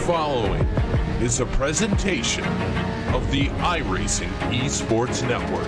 following is a presentation of the iRacing Esports Network.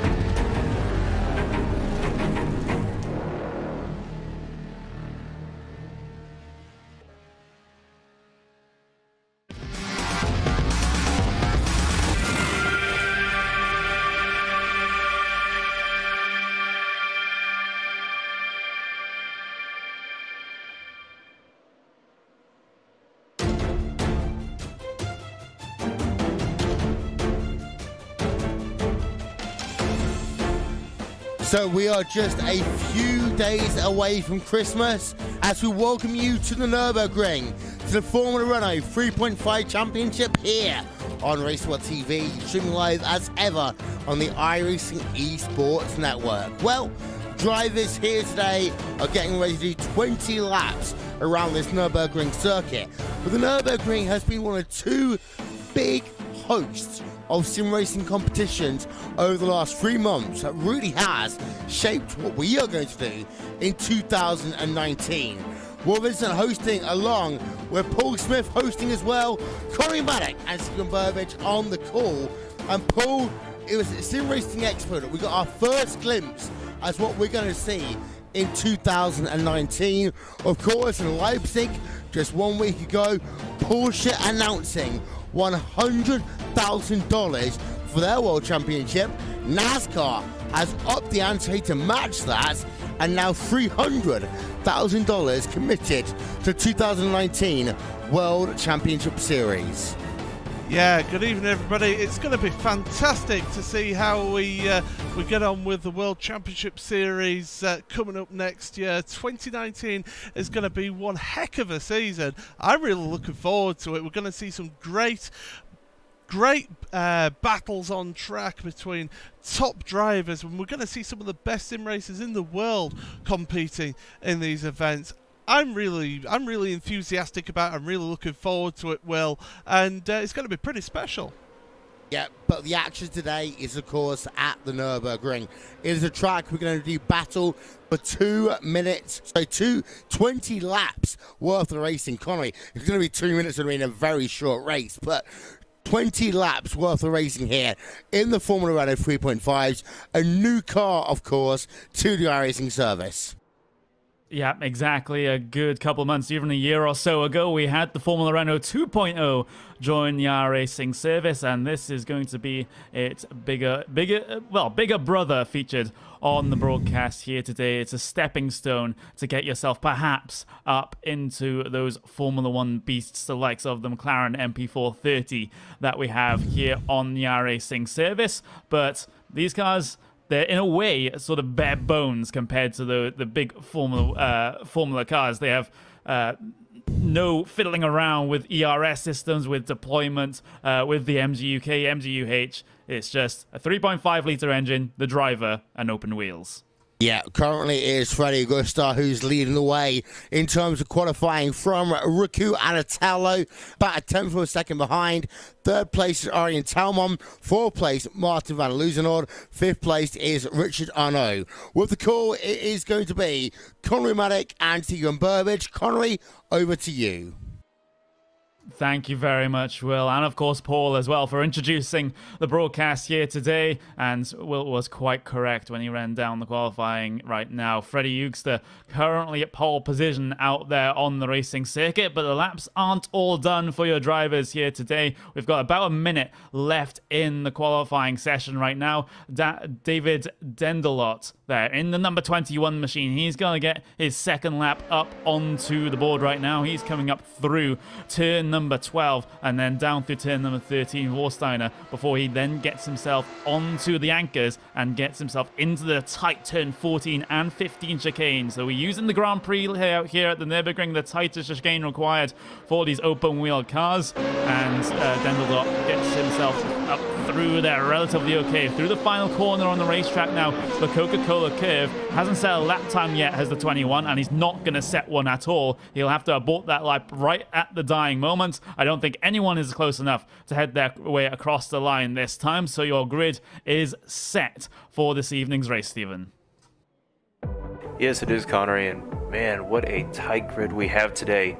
So we are just a few days away from Christmas as we welcome you to the Nurburgring, to the Formula Renault 3.5 Championship here on RaceSpotTV, streaming live as ever on the iRacing Esports Network. Well, drivers here today are getting ready to do 20 laps around this Nurburgring circuit. But the Nurburgring has been one of two big hosts of sim racing competitions over the last 3 months that really has shaped what we are going to do in 2019. Will Vincent hosting along with Paul Smith hosting as well, Connery Maddock and Stephen Burbage on the call. And Paul, it was a sim racing expert. We got our first glimpse as what we're going to see in 2019. Of course, in Leipzig, just 1 week ago, Porsche announcing $100,000 for their World Championship. NASCAR has upped the ante to match that, and now $300,000 committed to 2019 World Championship Series. Yeah, good evening everybody. It's going to be fantastic to see how we get on with the World Championship Series coming up next year. 2019 is going to be one heck of a season. I'm really looking forward to it. We're going to see some great battles on track between top drivers, and we're going to see some of the best sim racers in the world competing in these events. I'm really enthusiastic about it. I'm really looking forward to it, Will, and it's going to be pretty special. Yeah, but the action today is, of course, at the Nürburgring. It is a track we're going to do battle for 2 minutes, so 20 laps worth of racing. Connery, it's going to be 2 minutes, going to be in a very short race, but 20 laps worth of racing here in the Formula Renault 3.5s. A new car, of course, to the iRacing service. Yeah, exactly. A good couple of months, even a year or so ago, we had the Formula Renault 2.0 join the iRacing service, and this is going to be its bigger brother featured on the broadcast here today. It's a stepping stone to get yourself perhaps up into those Formula One beasts, the likes of the McLaren MP430 that we have here on the iRacing service. But these cars, they're in a way sort of bare bones compared to the big Formula cars. They have no fiddling around with ERS systems, with deployment, with the MGUK, MGUH. It's just a 3.5 litre engine, the driver, and open wheels. Yeah, currently it is Freddie Augusta who's leading the way in terms of qualifying from Riku Anatello, about a tenth of a second behind. Third place is Arjen Talmon. Fourth place, Martin van Luzenoord. Fifth place is Richard Arnaud. With the call, it is going to be Connery Maddock and Stephen Burbage. Connery, over to you. Thank you very much, Will, and of course Paul as well, for introducing the broadcast here today. And Will was quite correct when he ran down the qualifying right now. Freddie Eugster currently at pole position out there on the racing circuit, but the laps aren't all done for your drivers here today. We've got about a minute left in the qualifying session right now. David Dendelot there in the number 21 machine. He's going to get his second lap up onto the board right now. He's coming up through turn number 12 and then down through turn number 13, Warsteiner, before he then gets himself onto the anchors and gets himself into the tight turn 14 and 15 chicane. So we're using the Grand Prix layout here at the Nürburgring, the tightest chicane required for these open wheel cars, and Dendeldot gets himself up through there relatively okay. Through the final corner on the racetrack now, the Coca-Cola curve. Hasn't set a lap time yet, has the 21, and he's not going to set one at all. He'll have to abort that lap right at the dying moment. I don't think anyone is close enough to head their way across the line this time, so your grid is set for this evening's race, Stephen. Yes, it is, Connery, and man, what a tight grid we have today.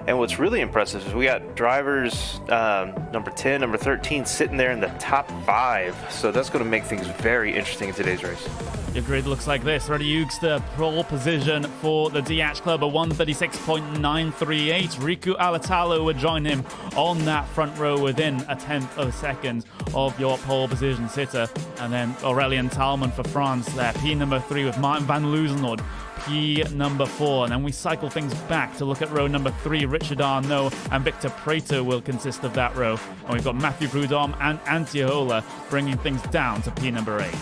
And what's really impressive is we got drivers number 10, number 13 sitting there in the top 5. So that's going to make things very interesting in today's race. Your grid looks like this. Freddie Eugster, pole position for the DH Club, a 136.938. Riku Alatalo would join him on that front row within a 10th of a second of your pole position sitter. And then Aurélien Thalmann for France there, P number 3 with Martin van Loozenhood, P number 4. And then we cycle things back to look at row number 3. Richard Arnault and Victor Prato will consist of that row. And we've got Matthew Prudhomme and Antiola bringing things down to P number 8.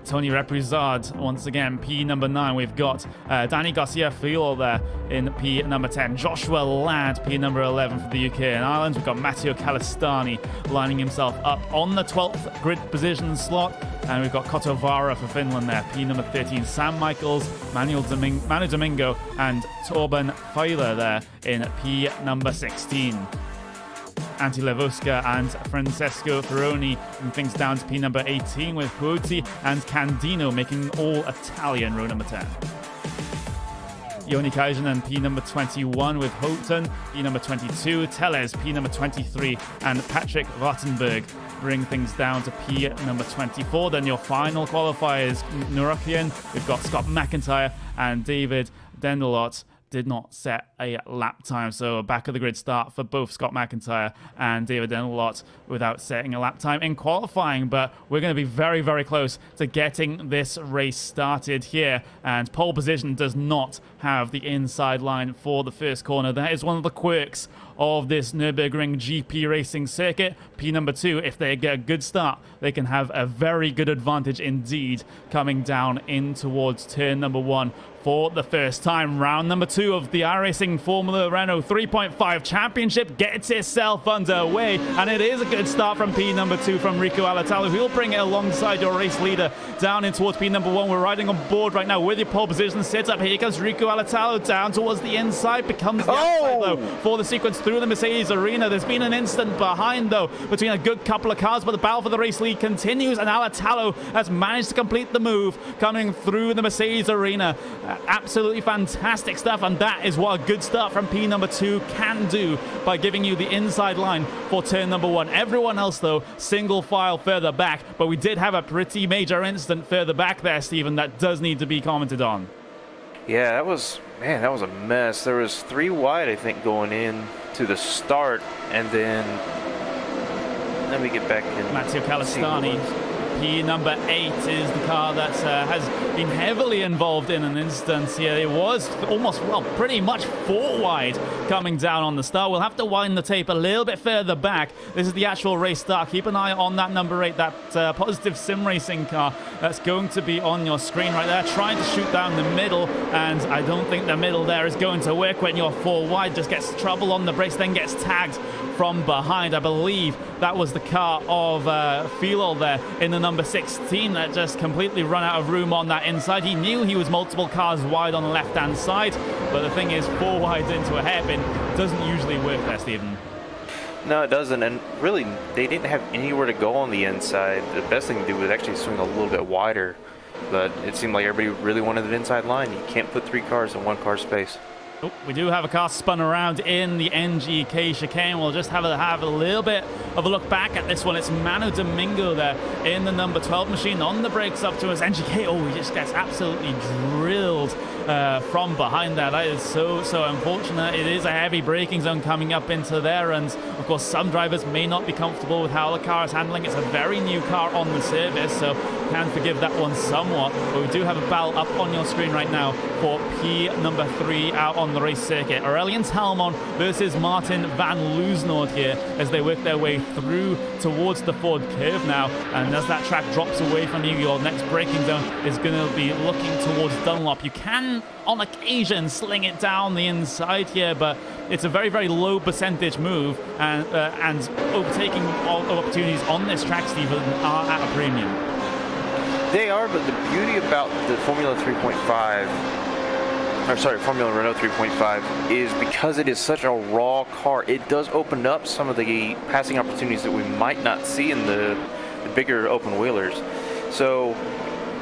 Tony Reprizard, once again, P number 9. We've got Danny Garcia-Fiol there in P number 10. Joshua Ladd, P number 11 for the UK and Ireland. We've got Matteo Calistani lining himself up on the 12th grid position slot. And we've got Kotovara for Finland there, P number 13. Sam Michaels, Manu Domingo, and Torben Feiler there in P number 16. Antti Levuska and Francesco Ferroni and things down to P number 18 with Puoti and Candino making all Italian row number 10. Joni Kaisen, P number 21 with Houghton, P number 22, Tellez, P number 23, and Patrick Wattenberg bring things down to P number 24. Then your final qualifiers, Nurburgring, we've got Scott McIntyre and David Dendelot. Did not set a lap time, so a back of the grid start for both Scott McIntyre and David Dendelot without setting a lap time in qualifying. But we're going to be very, very close to getting this race started here, and pole position does not have the inside line for the first corner. That is one of the quirks of this Nurburgring GP racing circuit. P number 2, if they get a good start, they can have a very good advantage indeed coming down in towards turn number 1 for the first time. Round number 2 of the iRacing Formula Renault 3.5 Championship gets itself underway, and it is a good start from P number 2 from Riku Alatalo, who'll bring it alongside your race leader down in towards P number 1. We're riding on board right now with your pole position sit up. Here comes Riku Alatalo down towards the inside, becomes the outside though for the sequence through the Mercedes arena. There's been an instant behind though between a good couple of cars, but the battle for the race lead continues, and Alatalo has managed to complete the move coming through the Mercedes arena. Absolutely fantastic stuff, and that is what a good start from P number 2 can do by giving you the inside line for turn number 1. Everyone else though single file further back, but we did have a pretty major incident further back there, Stephen, that does need to be commented on. Yeah, that was a mess. There was 3 wide, I think, going in to the start, and then let me get back in. Matteo Calistani, P number 8 is the car that has been heavily involved in an instance here. It was almost, well, pretty much 4 wide coming down on the start. We'll have to wind the tape a little bit further back. This is the actual race start. Keep an eye on that number 8, that Positive Sim Racing car that's going to be on your screen right there, trying to shoot down the middle, and I don't think the middle there is going to work when you're 4 wide. Just gets trouble on the brakes, then gets tagged from behind. I believe that was the car of Filol there in the number 16 that just completely run out of room on that inside. He knew he was multiple cars wide on the left-hand side, but the thing is, 4 wide into a hairpin doesn't usually work there, Stephen. No, it doesn't, and really, they didn't have anywhere to go on the inside. The best thing to do was actually swing a little bit wider, but it seemed like everybody really wanted an inside line. You can't put 3 cars in 1 car space. Oh, we do have a car spun around in the NGK chicane. We'll just have a little bit of a look back at this one. It's Manu Domingo there in the number 12 machine on the brakes up to his NGK. Oh, he just gets absolutely drilled from behind that. That is so unfortunate. It is a heavy braking zone coming up into there, and of course some drivers may not be comfortable with how the car is handling. It's a very new car on the service, so can forgive that one somewhat, but we do have a battle up on your screen right now for P number 3 out on the race circuit. Aurélien Thalmann versus Martin van Loozenhoed here as they work their way through towards the Ford curve now, and as that track drops away from you, your next braking zone is going to be looking towards Dunlop. You can on occasion sling it down the inside here, but it's a very, very low percentage move, and overtaking opportunities on this track, Stephen, are at a premium. They are, but the beauty about the Formula Renault 3.5 is because it is such a raw car, it does open up some of the passing opportunities that we might not see in the bigger open wheelers. So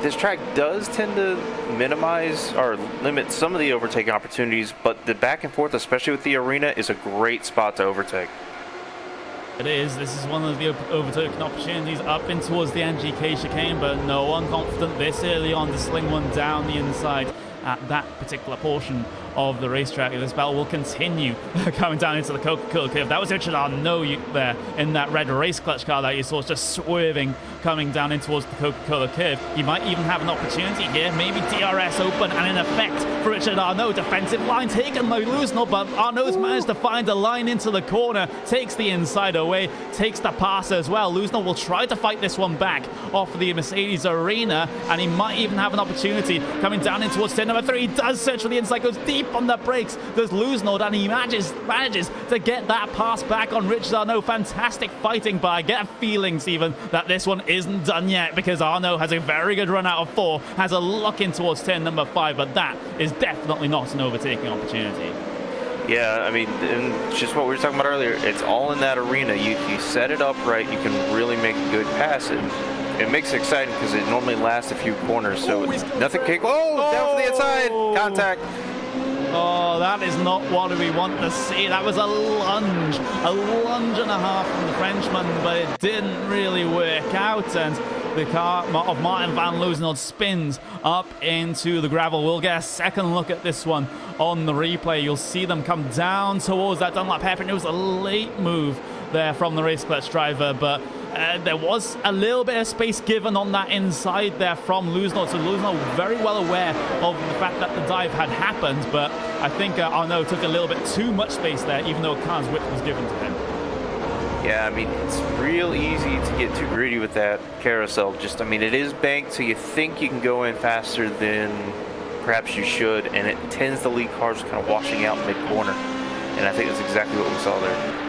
this track does tend to minimize or limit some of the overtaking opportunities, but the back and forth, especially with the arena, is a great spot to overtake. It is. This is one of the overtaking opportunities up in towards the NGK chicane, but no one confident this early on to sling one down the inside at that particular portion of the racetrack. This battle will continue coming down into the Coca-Cola curve. That was Richard Arnault there in that red race clutch car that you saw just swerving coming down in towards the Coca-Cola curve. He might even have an opportunity here. Maybe DRS open and in effect for Richard Arnault. Defensive line taken by Luznor, but Arnault's managed to find a line into the corner, takes the inside away, takes the pass as well. Luznor will try to fight this one back off the Mercedes arena, and he might even have an opportunity coming down in towards turn number 3. He does search for the inside, goes deep on the brakes. There's Luznor, and he manages to get that pass back on Richard Arnault. Fantastic fighting, but I get a feeling, Stephen, that this one isn't done yet, because Arnault has a very good run out of 4, has a lock in towards turn number 5, but that is definitely not an overtaking opportunity. Yeah, I mean, and just what we were talking about earlier, it's all in that arena. You set it up right, you can really make a good pass, and it makes it exciting because it normally lasts a few corners, so nothing can go. Oh, down from the inside, contact. Oh, that is not what we want to see. That was a lunge and a half from the Frenchman, but it didn't really work out, and the car of Martin van Luzenhout spins up into the gravel. We'll get a second look at this one on the replay. You'll see them come down towards that Dunlop hairpin. It was a late move there from the race clutch driver, but there was a little bit of space given on that inside there from Luznor. So Luznor very well aware of the fact that the dive had happened, but I think Arnault took a little bit too much space there, even though car's width was given to him. Yeah, I mean, it's real easy to get too greedy with that carousel. I mean, it is banked, so you think you can go in faster than perhaps you should, and it tends to leave cars kind of washing out mid-corner. And I think that's exactly what we saw there.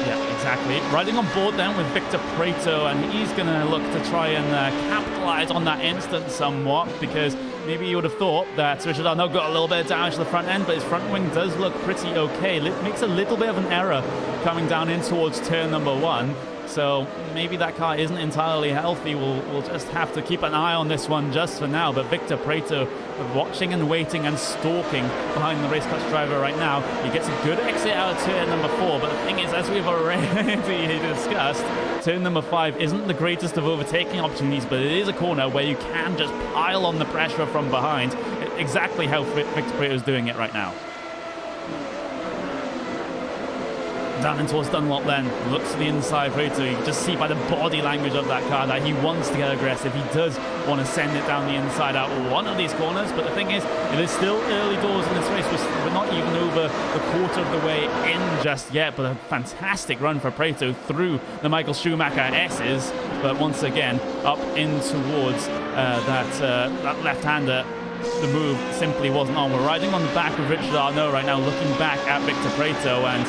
Yeah, exactly. Riding on board then with Victor Prieto, and he's going to look to try and capitalize on that instant somewhat, because maybe you would have thought that Richard Arnault got a little bit of damage to the front end, but his front wing does look pretty okay. It makes a little bit of an error coming down in towards turn number 1. So maybe that car isn't entirely healthy. We'll just have to keep an eye on this one just for now. But Victor Prieto watching and waiting and stalking behind the race clutch driver right now. He gets a good exit out of turn number 4. But the thing is, as we've already discussed, turn number 5 isn't the greatest of overtaking opportunities, but it is a corner where you can just pile on the pressure from behind. Exactly how Victor Prieto is doing it right now. Down in towards Dunlop then, looks to the inside Prieto. You can just see by the body language of that car that he wants to get aggressive. He does want to send it down the inside out one of these corners, but the thing is, it is still early doors in this race. We're not even over the quarter of the way in just yet, but a fantastic run for Prieto through the Michael Schumacher S's, but once again, up in towards that left-hander. The move simply wasn't on. We're riding on the back of Richard Arnault right now, looking back at Victor Prieto, and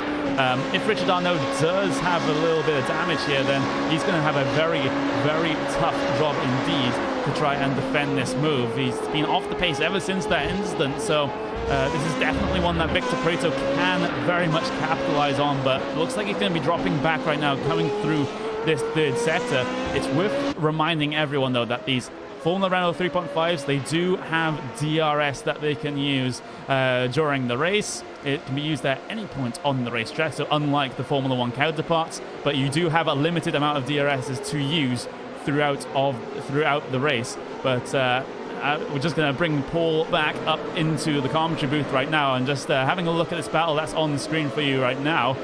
if Richard Arnault does have a little bit of damage here, then he's going to have a very, very tough job indeed to try and defend this move. He's been off the pace ever since that incident, so this is definitely one that Victor Prieto can very much capitalize on, but it looks like he's going to be dropping back right now, coming through this third sector. It's worth reminding everyone, though, that these Formula Renault 3.5s, they do have DRS that they can use during the race. It can be used at any point on the racetrack, so unlike the Formula 1 counterparts, but you do have a limited amount of DRSs to use throughout the race. But we're just going to bring Paul back up into the commentary booth right now, and just having a look at this battle that's on the screen for you right now.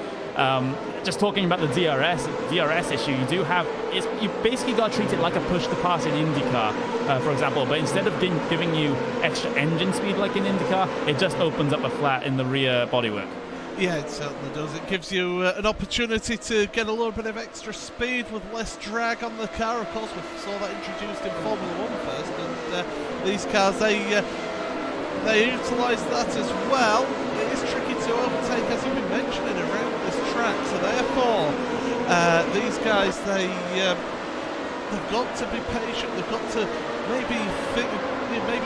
Just talking about the DRS issue, you basically got to treat it like a push-to-pass in IndyCar, for example, but instead of giving you extra engine speed like in IndyCar, it just opens up a flat in the rear bodywork. Yeah, it certainly does. It gives you an opportunity to get a little bit of extra speed with less drag on the car. Of course, we saw that introduced in Formula 1 first, and these cars, they utilise that as well. It is tricky to overtake, as you've been mentioning, around this track, so therefore these guys, they've got to be patient. They've got to maybe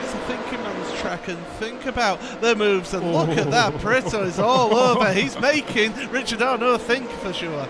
it's a thinking man's track and think about their moves, and look at that, Prieto is all over. He's making Richard Arnault think for sure.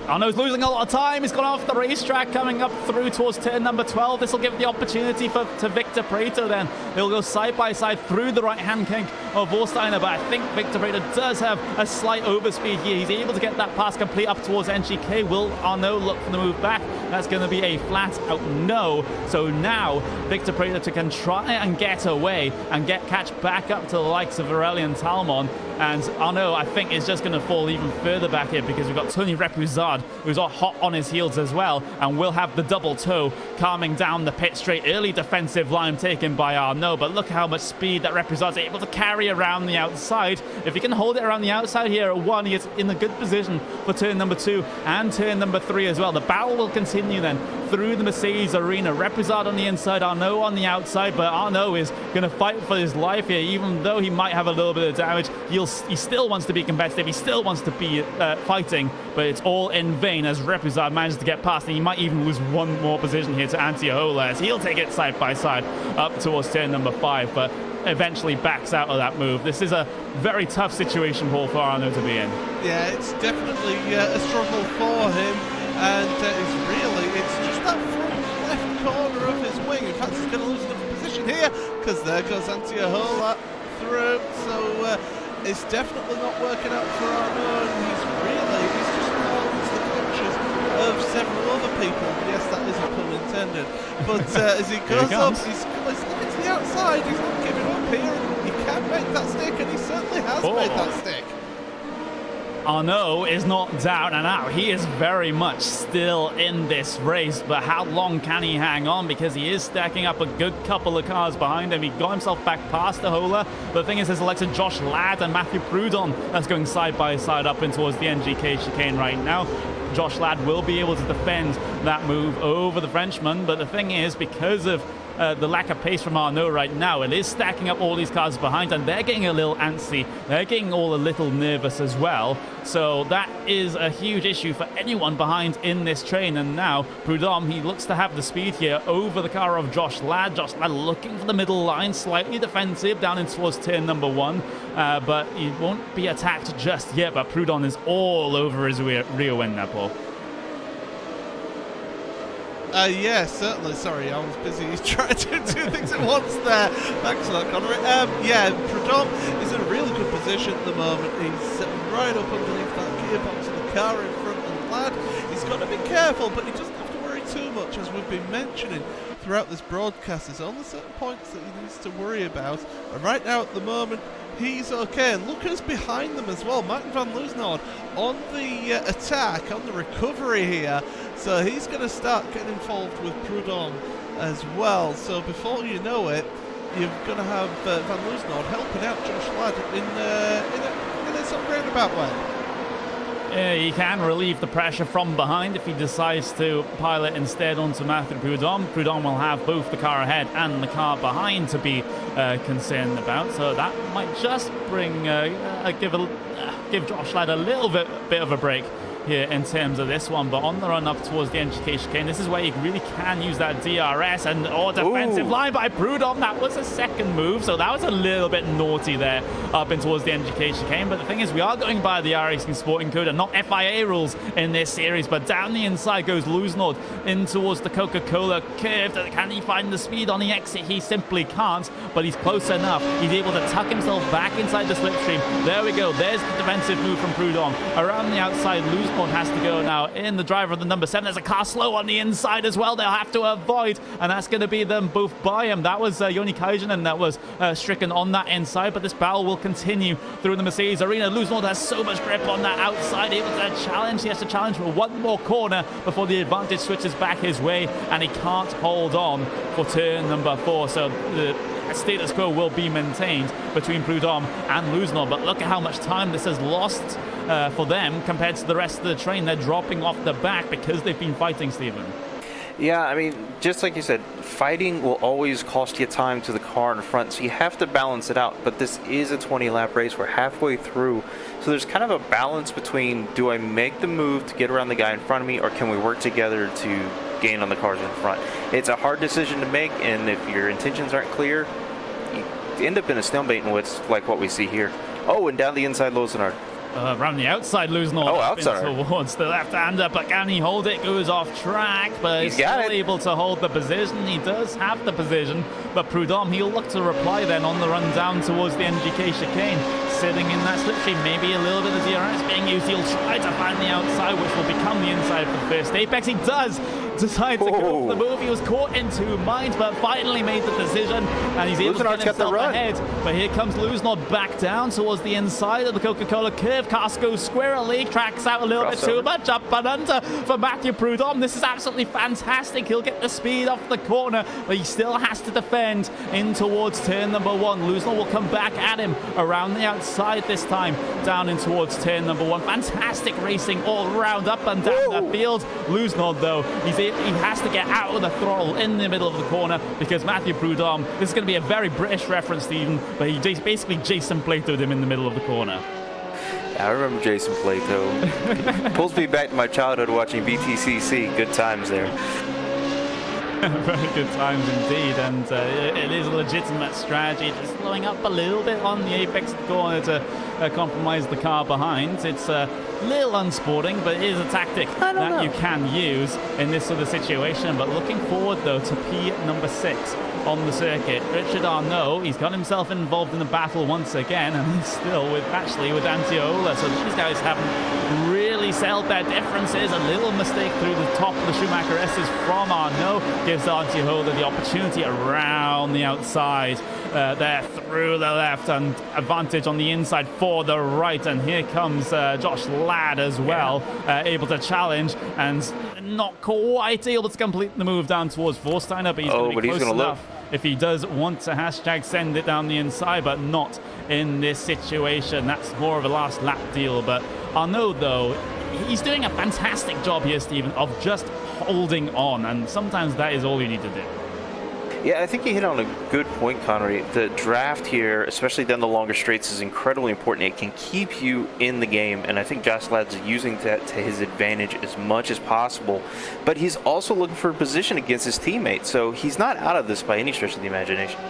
Arnaud's losing a lot of time. He's gone off the racetrack, coming up through towards turn number 12. This will give the opportunity to Victor Prato then. He'll go side by side through the right-hand kink of Vorsteiner, but I think Victor Prato does have a slight overspeed here. He's able to get that pass complete up towards NGK. Will Arnaud look for the move back? That's going to be a flat out no. So now Victor Prato can try and get away and catch back up to the likes of Aurelian Talmon. And Arnaud, I think, is just going to fall even further back here because we've got Tony Repuzard, who's all hot on his heels as well, and will have the double toe calming down the pit straight. Early defensive line taken by Arnaud, but look how much speed that Repuzard's able to carry around the outside. If he can hold it around the outside here at 1, he is in a good position for turn number 2 and turn number 3 as well. The battle will continue then through the Mercedes arena. Repuzard on the inside, Arnaud on the outside, but Arnaud is going to fight for his life here. Even though he might have a little bit of damage, he still wants to be competitive. He still wants to be fighting, but it's all in vain as Repuzard manages to get past, and he might even lose one more position here to Antiola as he'll take it side by side up towards turn number 5, but eventually backs out of that move. This is a very tough situation, Paul, for Arnaud to be in. Yeah, it's definitely a struggle for him, and it's just that front left corner of his wing. In fact, he's going to lose another position here because there goes Antiola through. So it's definitely not working out for Arnaud, and he's just fallen into the clutches of several other people. Yes, that is a pun intended. But as he goes up, he's looking to the outside. He's not giving up here. He can make that stick, and he certainly has made that stick. Arnaud is not down and out. He is very much still in this race, but how long can he hang on? Because he is stacking up a good couple of cars behind him. He got himself back past the Hola. But the thing is, there's Alexa Josh Ladd and Matthew Proudhon that's going side by side up in towards the NGK chicane right now. Josh Ladd will be able to defend that move over the Frenchman, but the thing is, because of the lack of pace from Arnaud right now, it is stacking up all these cars behind, and they're getting a little antsy. They're getting all a little nervous as well. So that is a huge issue for anyone behind in this train. And now Proudhon, he looks to have the speed here over the car of Josh Ladd. Josh Ladd looking for the middle line, slightly defensive down in towards turn number 1, but he won't be attacked just yet. But Proudhon is all over his rear end now, Paul. Yeah, certainly. Sorry, I was busy trying to do 2 things at once there. Thanks for that, Connery. Yeah, Proudhon is in a really good position at the moment. He's sitting right up underneath that gearbox of the car in front of the Lad. He's got to be careful, but he doesn't have to worry too much, as we've been mentioning throughout this broadcast. There's only certain points that he needs to worry about, and right now at the moment he's okay. And look who's behind them as well. Martin van Loosnord on the attack, on the recovery here. So he's going to start getting involved with Proudhon as well. So before you know it, you're going to have Van Loosnord helping out Josh Ladd in a sort of roundabout way. He can relieve the pressure from behind if he decides to pilot instead onto Matthew Proudhon. Proudhon will have both the car ahead and the car behind to be concerned about. So that might just bring give Josh Ladd a little bit of a break here in terms of this one. But on the run up towards the NGK chicane, this is where you really can use that DRS and defensive line by Proudhon. That was a second move, so that was a little bit naughty there up in towards the NGK chicane. But the thing is, we are going by the iRacing Sporting Code and not FIA rules in this series. But down the inside goes Loosnord in towards the Coca-Cola curve. Can he find the speed on the exit? He simply can't, but he's close enough. He's able to tuck himself back inside the slipstream. There we go. There's the defensive move from Proudhon. Around the outside, Loosnord has to go now in the driver of the number 7. There's a car slow on the inside as well. They'll have to avoid, and that's going to be them both by him. That was Joni Kajanen that was stricken on that inside, but this battle will continue through the Mercedes arena. Loosnord has so much grip on that outside, able to challenge. He has to challenge for one more corner before the advantage switches back his way, and he can't hold on for turn number 4. So the status quo will be maintained between Proudhon and Loosnord, but look at how much time this has lost for them compared to the rest of the train. They're dropping off the back because they've been fighting, Stephen. Yeah, I mean, just like you said, fighting will always cost you time to the car in front, so you have to balance it out. But this is a 20-lap race. We're halfway through, so there's kind of a balance between, do I make the move to get around the guy in front of me, or can we work together to gain on the cars in front? It's a hard decision to make, and if your intentions aren't clear, you end up in a stalemate in what's like what we see here. Oh, and down the inside, Loosnord. Around the outside, losing all outside towards the left-hander, but can he hold it? Goes off track, but he's still able to hold the position. He does have the position, but Prudhomme, he'll look to reply then on the run down towards the NGK chicane, sitting in that slipstream. Maybe a little bit of DRS being used. He'll try to find the outside, which will become the inside for the first apex. He does decide to go for the move. He was caught in 2 minds, but finally made the decision, and he's able to get himself ahead. But here comes Luznod back down towards the inside of the Coca-Cola curve. Cars goes squirrely, tracks out a little bit too much, up and under for Mathieu Prudhomme. This is absolutely fantastic. He'll get the speed off the corner, but he still has to defend in towards turn number 1. Luznod will come back at him around the outside this time, down in towards turn number 1. Fantastic racing all round, up and down the field. Luznod, though, he has to get out of the throttle in the middle of the corner, because Mathieu Prudhomme, this is going to be a very British reference, Stephen, but he basically Jason Plato'd him in the middle of the corner. I remember Jason Plato. Pulls me back to my childhood watching BTCC. Good times there. Very good times indeed, and it is a legitimate strategy, just slowing up a little bit on the apex corner to compromise the car behind. It's a little unsporting, but it is a tactic that you can use in this sort of situation. But looking forward, though, to P number 6 on the circuit. Richard Arnault, he's got himself involved in the battle once again, and he's still with Antiola, so these guys haven't really settled their differences. A little mistake through the top of the Schumacher S's from Arnault gives Antiola the opportunity around the outside there through the left, and advantage on the inside for the right. And here comes Josh Ladd as well, able to challenge and not quite able to complete the move down towards Vorsteiner, but he's going to be close enough if he does want to hashtag send it down the inside, but not in this situation. That's more of a last lap deal. But Arnault, though, he's doing a fantastic job here, Stephen, of just holding on, and sometimes that is all you need to do. Yeah, I think you hit on a good point, Connery. The draft here, especially down the longer straights, is incredibly important. It can keep you in the game, and I think Josh Ladd's using that to his advantage as much as possible. But he's also looking for a position against his teammate, so he's not out of this by any stretch of the imagination.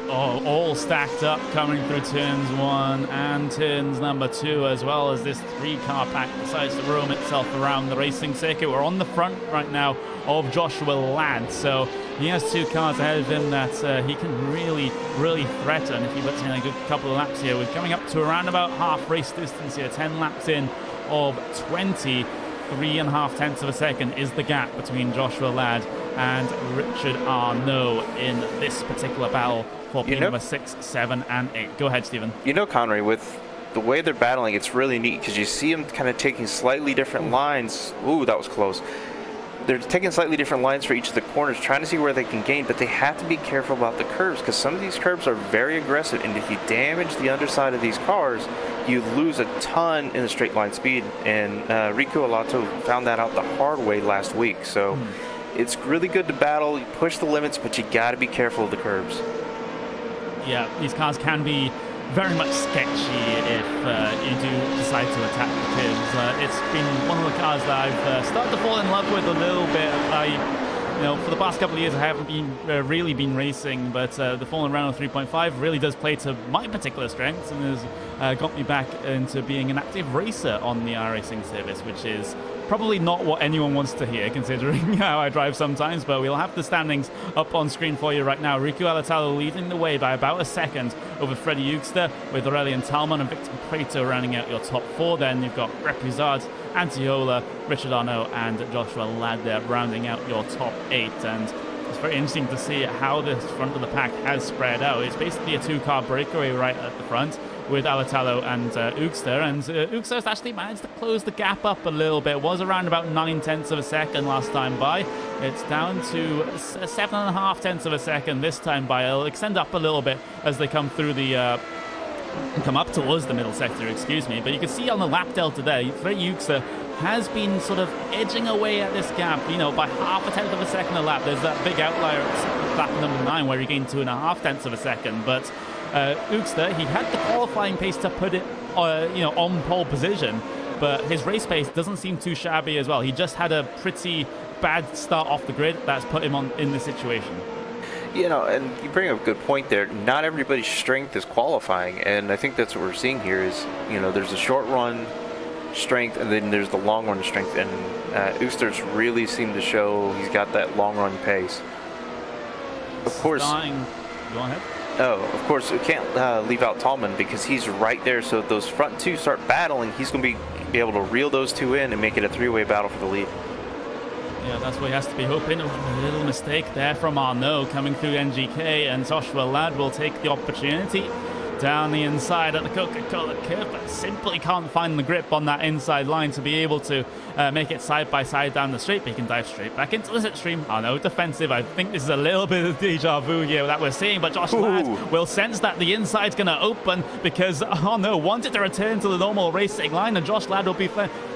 Oh, all stacked up coming through turns 1 and turns number 2, as well as this 3-car pack decides to roam itself around the racing circuit. We're on the front right now of Joshua Ladd, so he has 2 cars ahead of him that he can really threaten if he puts in a good couple of laps here. We're coming up to around about half race distance here, 10 laps in of 20. 3.5 tenths of a second is the gap between Joshua Ladd and Richard Arnault in this particular battle for P number 6, 7, and 8. Go ahead, Stephen. You know, Connery, with the way they're battling, it's really neat because you see them kind of taking slightly different lines. Ooh, that was close. They're taking slightly different lines for each of the corners, trying to see where they can gain, but they have to be careful about the curves because some of these curves are very aggressive, and if you damage the underside of these cars, you lose a ton in the straight line speed, and Riku Alato found that out the hard way last week. So it's really good to battle, you push the limits, but you got to be careful of the curves. Yeah, these cars can be very much sketchy if you do decide to attack the curves. It's been one of the cars that I've started to fall in love with a little bit. For the past couple of years, I haven't been really been racing, but the Fallen Renault 3.5 really does play to my particular strengths and has got me back into being an active racer on the iRacing service, which is probably not what anyone wants to hear, considering how I drive sometimes, but we'll have the standings up on screen for you right now. Riku Alatalo leading the way by about a second over Freddie Eugster, with Aurelian Talman and Victor Prato rounding out your top 4. Then you've got Reprizard, Antiola, Richard Arnault, and Joshua Ladd there rounding out your top 8. And it's very interesting to see how the front of the pack has spread out. It's basically a 2-car breakaway right at the front with Alatalo and Eugster, and Eugster's actually managed to close the gap up a little bit. It was around about 9 tenths of a second last time by. It's down to 7.5 tenths of a second this time by. It'll extend up a little bit as they come through the come up towards the middle sector, excuse me. But you can see on the lap delta there, Freddie Eugster has been sort of edging away at this gap, by half a tenth of a second a lap. There's that big outlier at lap number 9 where he gained 2.5 tenths of a second, but Eugster, he had the qualifying pace to put it on pole position, but his race pace doesn't seem too shabby as well. He just had a pretty bad start off the grid that's put him in this situation. You know, and you bring up a good point there. Not everybody's strength is qualifying, and I think that's what we're seeing here is, you know, there's a short run strength, and then there's the long run strength, and Oosters really seemed to show he's got that long run pace. Of course. Go ahead. Oh, of course, we can't leave out Tallman because he's right there, so if those front two start battling, he's going to be able to reel those two in and make it a three-way battle for the lead. Yeah, that's what he has to be hoping. A little mistake there from Arnaud coming through NGK, and Joshua Ladd will take the opportunity down the inside at the Coca-Cola curve, but simply can't find the grip on that inside line to be able to make it side by side down the straight. But he can dive straight back into the slipstream. Arnaud defensive. I think this is a little bit of deja vu here that we're seeing, but Josh Ladd will sense that the inside's going to open because Arnaud wanted to return to the normal racing line, and Josh Ladd will be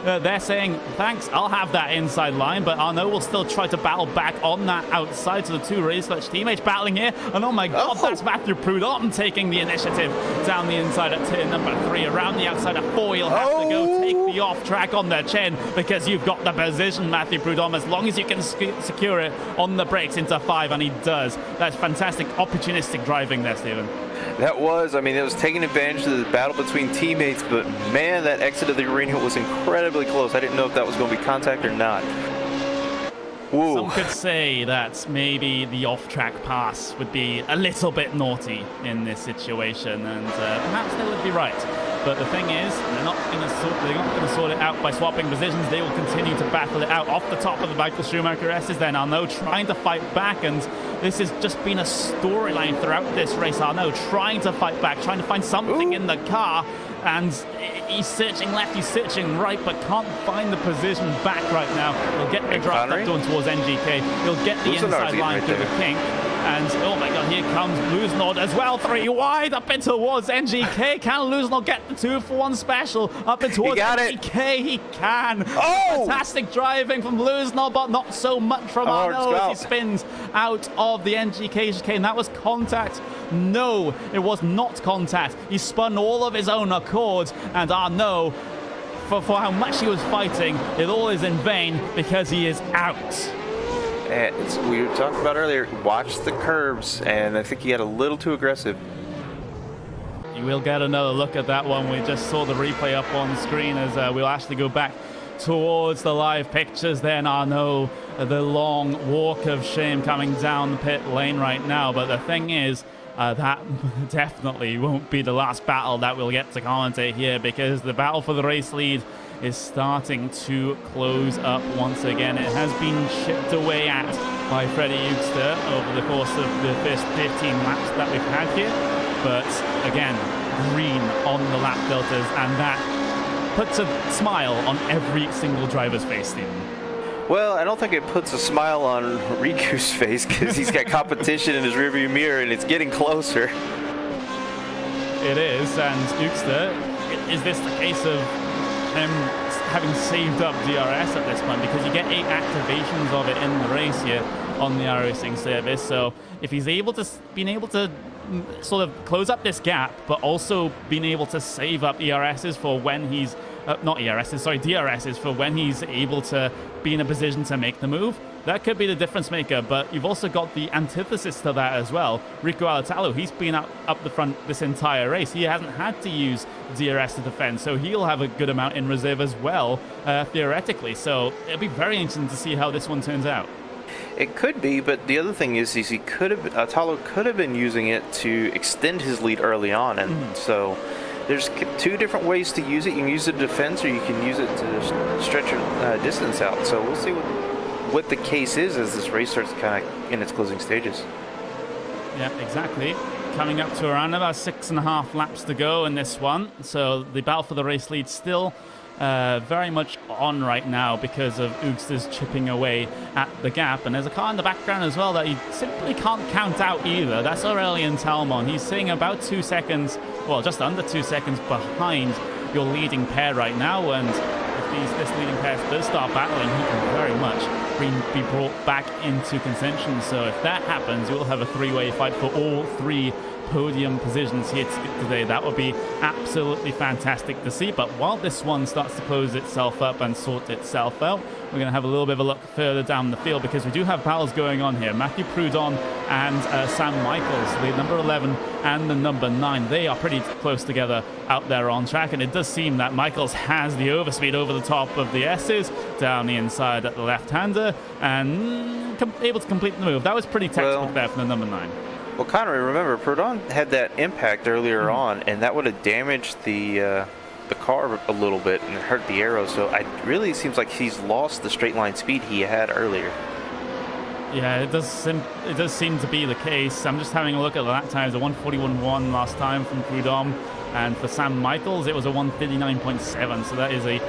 there saying, thanks, I'll have that inside line, but Arnaud will still try to battle back on that outside. So the two Race Clutch teammates battling here, and oh my god, that's Matthew Prudhomme taking the initiative down the inside at turn number 3. Around the outside at 4, you'll have to go take the off track on the chin because you've got the position, Matthew Prudhomme, as long as you can secure it on the brakes into 5, and he does. That's fantastic opportunistic driving there, Stephen. That was, I mean, it was taking advantage of the battle between teammates, but man, that exit of the arena was incredibly close. I didn't know if that was going to be contact or not. Whoa. Some could say that maybe the off-track pass would be a little bit naughty in this situation, and perhaps they would be right. But the thing is, they're not going to sort it out by swapping positions. They will continue to battle it out off the top of the Michael Schumacher S's. Then Arnaud trying to fight back, and this has just been a storyline throughout this race. Arnaud trying to fight back, trying to find something in the car, and he's searching left, he's searching right, but can't find the position back right now. He'll get the draft up going towards NGK. He'll get the inside line through the kink. And oh my god, here comes Luzenord as well. 3 wide up in towards NGK. Can Luzenord get the 2-for-1 special up in towards NGK? He can. Oh! Fantastic driving from Luzenord, but not so much from Arnaud as he spins out of the NGK chicane. And that was contact. No, it was not contact. He spun all of his own accord, and Arnaud, for how much he was fighting, it all is in vain because he is out. We were talking about earlier, watch the curves, and I think he got a little too aggressive. You will get another look at that one. We just saw the replay up on screen as we'll actually go back towards the live pictures. Then Arnaud, the long walk of shame coming down the pit lane right now. But the thing is, that definitely won't be the last battle that we'll get to commentate here, because the battle for the race lead is starting to close up once again. It has been chipped away at by Freddie Eugster over the course of the first 15 laps that we've had here. But again, green on the lap filters, and that puts a smile on every single driver's face, Stephen. Well, I don't think it puts a smile on Riku's face because he's got competition in his rearview mirror and it's getting closer. It is, and Eugster, is this the case of him having saved up DRS at this point? Because you get 8 activations of it in the race here on the iRacing service. So if he's been able to sort of close up this gap, but also being able to save up ERSs for when he's DRSs for when he's able to be in a position to make the move, that could be the difference maker. But you've also got the antithesis to that as well. Rico Alatalo, he's been up the front this entire race. He hasn't had to use DRS to defend, so he'll have a good amount in reserve as well, theoretically. So it'll be very interesting to see how this one turns out. It could be, but the other thing is Alatalo could have been using it to extend his lead early on, and so there's 2 different ways to use it. You can use it to defense, or you can use it to stretch your distance out. So we'll see what the case is as this race starts kind of in its closing stages. Yeah, exactly. Coming up to around about 6.5 laps to go in this one. So the battle for the race lead still very much on right now because of Oogster's chipping away at the gap. And there's a car in the background as well that he simply can't count out either. That's Aurelien Talmon. He's sitting about 2 seconds, well, just under 2 seconds behind your leading pair right now. And if this leading pair does start battling, he can very much be brought back into contention. So if that happens, we'll have a 3-way fight for all 3 podium positions here today. That would be absolutely fantastic to see. But while this one starts to close itself up and sort itself out, we're going to have a little bit of a look further down the field, because we do have battles going on here. Matthew Prudhomme and Sam Michaels, the number 11 and the number 9, they are pretty close together out there on track, and it does seem that Michaels has the overspeed over the top of the S's down the inside at the left-hander, and able to complete the move. That was pretty textbook there from the number 9. Well, Connery, remember, Prudhomme had that impact earlier on, and that would have damaged the car a little bit and hurt the aero. So it really seems like he's lost the straight line speed he had earlier. Yeah, it does seem to be the case. I'm just having a look at the lap times. A 141.1 last time from Prudhomme, and for Sam Michaels it was a 139.7. So that is a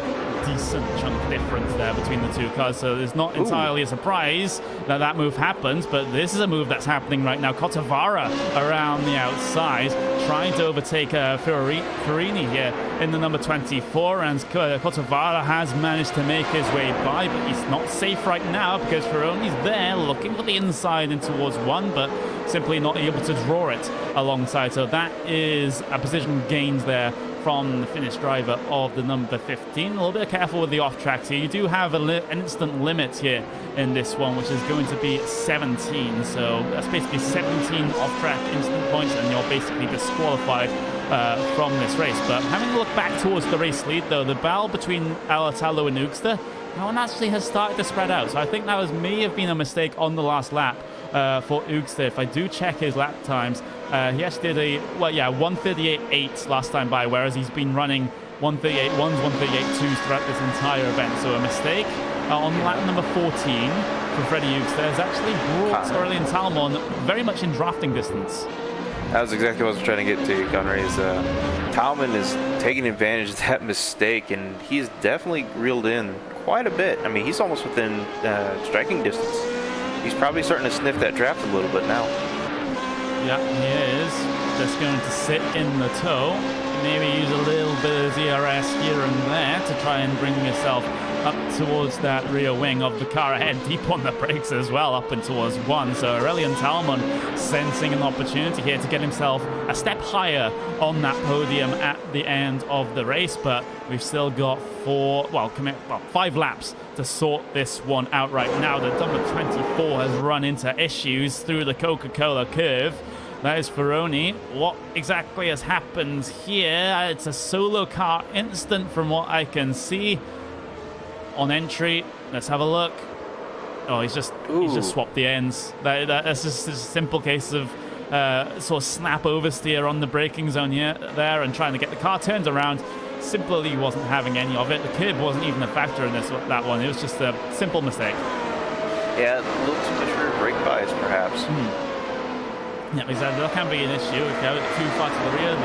decent chunk difference there between the two cars. So it's not entirely a surprise that that move happens, but this is a move that's happening right now. Cotavara around the outside, trying to overtake Ferrini here in the number 24, and Cotavara has managed to make his way by, but he's not safe right now because Ferroni's there looking for the inside and towards 1, but simply not able to draw it alongside. So that is a position gains there from the Finnish driver of the number 15. A little bit careful with the off tracks here. You do have an instant limit here in this one, which is going to be 17. So that's basically 17 off track instant points, and you're basically disqualified from this race. But having a look back towards the race lead, though, the battle between Alatalo and Uksta, that one actually has started to spread out. So I think that may have been a mistake on the last lap for Uksta. If I do check his lap times, he actually did a 138.8 last time by, whereas he's been running 138.1s, 138.2s throughout this entire event. So a mistake on lap number 14 for Freddie Uksta has actually brought Aurelian Talmon very much in drafting distance. That was exactly what I was trying to get to, Connery. Talmon is taking advantage of that mistake, and he's definitely reeled in quite a bit. I mean, he's almost within striking distance. He's probably starting to sniff that draft a little bit now. Yeah, he is. Just going to sit in the toe. Maybe use a little bit of DRS here and there to try and bring yourself up towards that rear wing of the car ahead, deep on the brakes as well, up and towards 1. So Aurelian Talmon sensing an opportunity here to get himself a step higher on that podium at the end of the race, but we've still got 5 laps to sort this one out right now. The number 24 has run into issues through the Coca-Cola curve. That is Ferroni. What exactly has happened here? It's a solo car instant from what I can see. On entry, let's have a look. Oh, he's just swapped the ends. That's just a simple case of sort of snap oversteer on the braking zone there, and trying to get the car turned around. Simply wasn't having any of it. The curb wasn't even a factor in that one. It was just a simple mistake. Yeah, a little too much rear brake bias, perhaps. Yeah, exactly. That can be an issue. If you have it too far to the rear,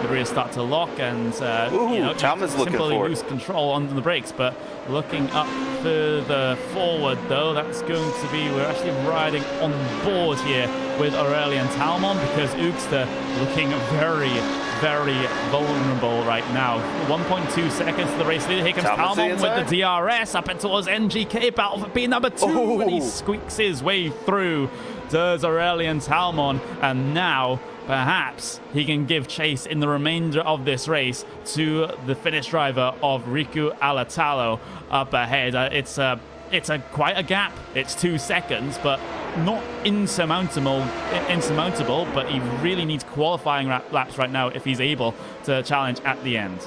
the rear start to lock, and Talmon's looking simply for lose control on the brakes. But looking up further forward, though, that's going to be, we're actually riding on board here with Aurelian Talmon, because Uksta looking very, very vulnerable right now. 1.2 seconds to the race leader. Here comes Talmon with the DRS up and towards NGK, battle for P number 2, and he squeaks his way through. Does Aurelian Talmon, and now perhaps he can give chase in the remainder of this race to the Finnish driver of Riku Alatalo up ahead. It's quite a gap. It's 2 seconds, but not insurmountable. But he really needs qualifying laps right now if he's able to challenge at the end.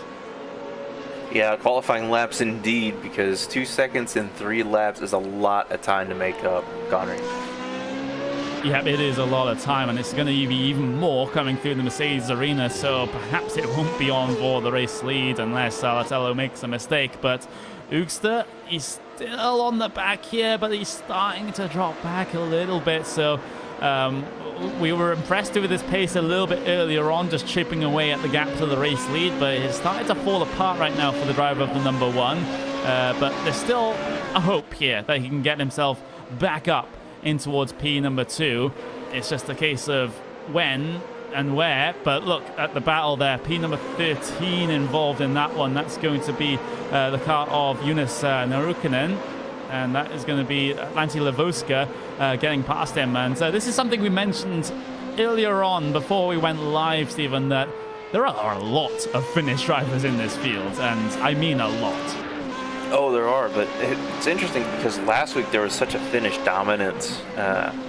Yeah, qualifying laps indeed, because 2 seconds in 3 laps is a lot of time to make up, Connery. Yeah, it is a lot of time, and it's going to be even more coming through the Mercedes arena, so perhaps it won't be on for the race lead unless Alatalo makes a mistake. But Uksta, he's still on the back here, but he's starting to drop back a little bit, so we were impressed with his pace a little bit earlier on, just chipping away at the gap to the race lead, but it's starting to fall apart right now for the driver of the number 1. But there's still a hope here that he can get himself back up in towards P number 2. It's just a case of when and where. But look at the battle there. P number 13 involved in that one. That's going to be the car of Jonas Nurburgring, and that is going to be Lanti Lavoska getting past him. And this is something we mentioned earlier on, before we went live, Stephen, that there are a lot of Finnish drivers in this field, and I mean a lot. Oh, there are, but it's interesting because last week there was such a Finnish dominance